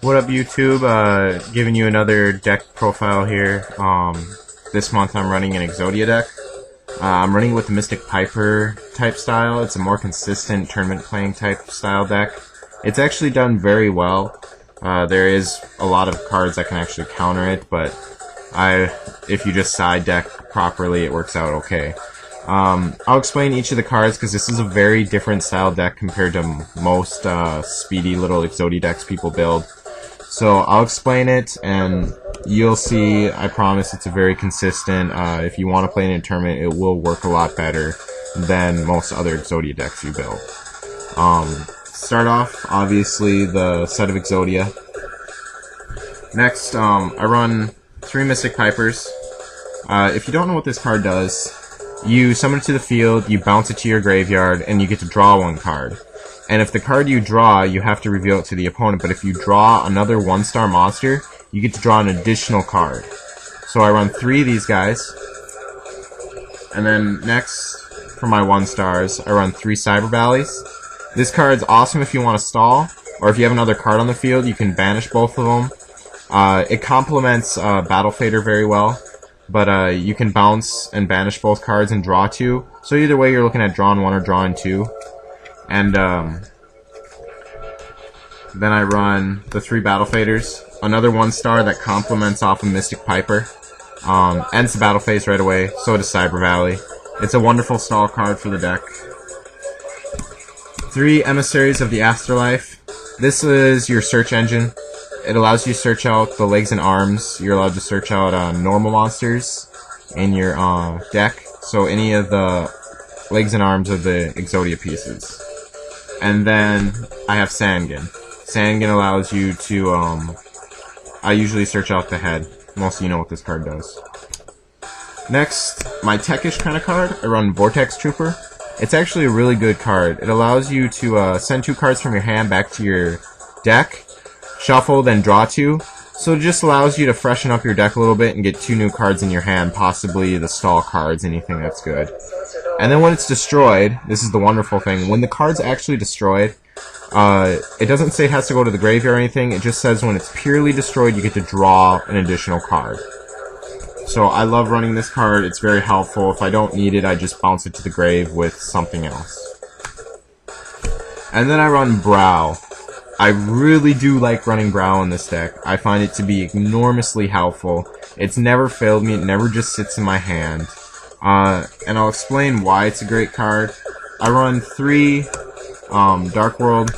What up, YouTube? Giving you another deck profile here. This month I'm running an Exodia deck. I'm running with the Mystic Piper type style. It's a more consistent tournament playing type style deck. It's actually done very well. There is a lot of cards that can actually counter it, but if you just side deck properly, it works out okay. I'll explain each of the cards because this is a very different style deck compared to most speedy little Exodia decks people build. So I'll explain it, and you'll see, I promise it's a very consistent, if you want to play in a tournament, it will work a lot better than most other Exodia decks you build. Start off, obviously, the set of Exodia. Next, I run 3 Mystic Pipers. If you don't know what this card does, you summon it to the field, you bounce it to your graveyard, and you get to draw 1 card. And if the card you draw, you have to reveal it to the opponent, but if you draw another 1-star monster, you get to draw an additional card. So I run 3 of these guys. And then next, for my 1-stars, I run 3 Cyber Valleys. This card's awesome if you want to stall, or if you have another card on the field, you can banish both of them. It complements Battle Fader very well, but you can bounce and banish both cards and draw 2. So either way, you're looking at drawing 1 or drawing 2. And then I run the 3 Battle Faders, another 1-star that complements off of Mystic Piper. Ends the battle phase right away, so does Cyber Valley. It's a wonderful stall card for the deck. 3 Emissaries of the Afterlife. This is your search engine. It allows you to search out the legs and arms. You're allowed to search out normal monsters in your deck, so any of the legs and arms of the Exodia pieces. And then I have Sangan. Sangan allows you to, I usually search out the head. Most of you know what this card does. Next, my techish kind of card, I run Vortex Trooper. It's actually a really good card. It allows you to send 2 cards from your hand back to your deck, shuffle, then draw 2. So it just allows you to freshen up your deck a little bit and get 2 new cards in your hand, possibly the stall cards, anything that's good. And then when it's destroyed, this is the wonderful thing, when the card's actually destroyed, it doesn't say it has to go to the graveyard or anything, it just says when it's purely destroyed, you get to draw an additional card. So I love running this card, it's very helpful. If I don't need it, I just bounce it to the grave with something else. And then I run Brow. I really do like running Brow in this deck. I find it to be enormously helpful. It's never failed me, it never just sits in my hand. And I'll explain why it's a great card. I run 3 Dark World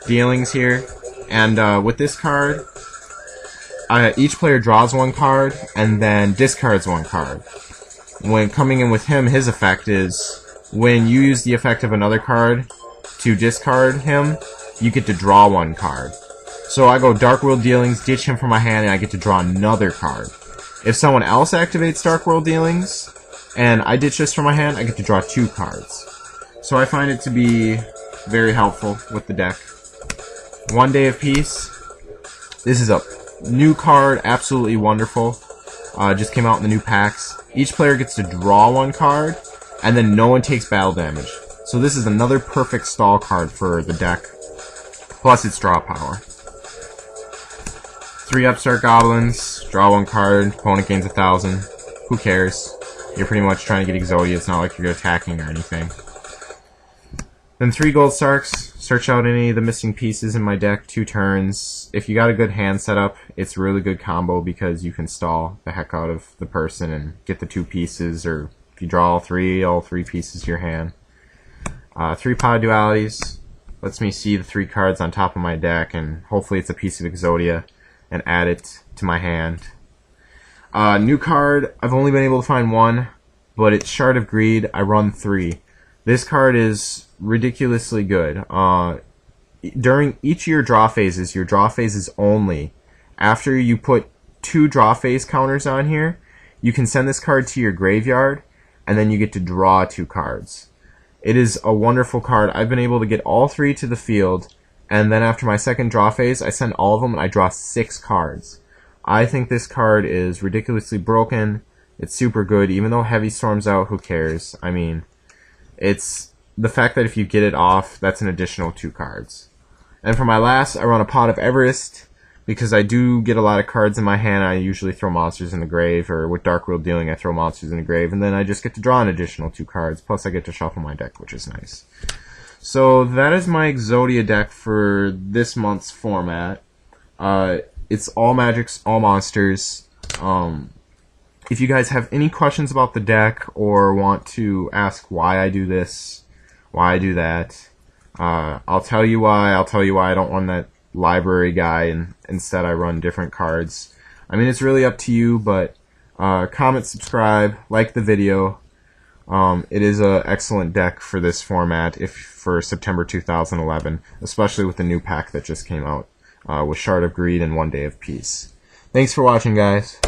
dealings here, and with this card, each player draws 1 card and then discards 1 card. When coming in with him, his effect is when you use the effect of another card to discard him, you get to draw 1 card. So I go Dark World Dealings, ditch him from my hand, and I get to draw another card. If someone else activates Dark World Dealings, and I ditch this from my hand, I get to draw 2 cards. So I find it to be very helpful with the deck. 1 Day of Peace. This is a new card, absolutely wonderful. Just came out in the new packs. Each player gets to draw 1 card, and then no one takes battle damage. So this is another perfect stall card for the deck. Plus its draw power. 3 Upstart Goblins. Draw 1 card, opponent gains 1,000. Who cares? You're pretty much trying to get Exodia, it's not like you're attacking or anything. Then 3 Gold Sarks. Search out any of the missing pieces in my deck, 2 turns. If you got a good hand setup, it's a really good combo because you can stall the heck out of the person and get the 2 pieces, or if you draw all 3 pieces to your hand. 3 Pod Dualities. Lets me see the 3 cards on top of my deck, and hopefully it's a piece of Exodia, and add it to my hand. New card, I've only been able to find 1, but it's Shard of Greed. I run 3. This card is ridiculously good. During each of your draw phases only, after you put 2 draw phase counters on here, you can send this card to your graveyard, and then you get to draw 2 cards. It is a wonderful card. I've been able to get all 3 to the field, and then after my second draw phase, I send all of them and I draw 6 cards. I think this card is ridiculously broken. It's super good. Even though Heavy Storm's out, who cares? I mean, it's the fact that if you get it off, that's an additional 2 cards. And for my last, I run a Pot of Everest. because I do get a lot of cards in my hand. I usually throw monsters in the grave, or with Dark World Dealing, I throw monsters in the grave, and then I just get to draw an additional 2 cards, plus I get to shuffle my deck, which is nice. So that is my Exodia deck for this month's format. It's all magics, all monsters. If you guys have any questions about the deck, or want to ask why I do this, why I do that, I'll tell you why. I'll tell you why I don't run that library guy, and instead I run different cards. I mean, it's really up to you, but comment, subscribe, like the video. It is an excellent deck for this format for September 2011, especially with the new pack that just came out with Shard of Greed and One Day of Peace. Thanks for watching, guys.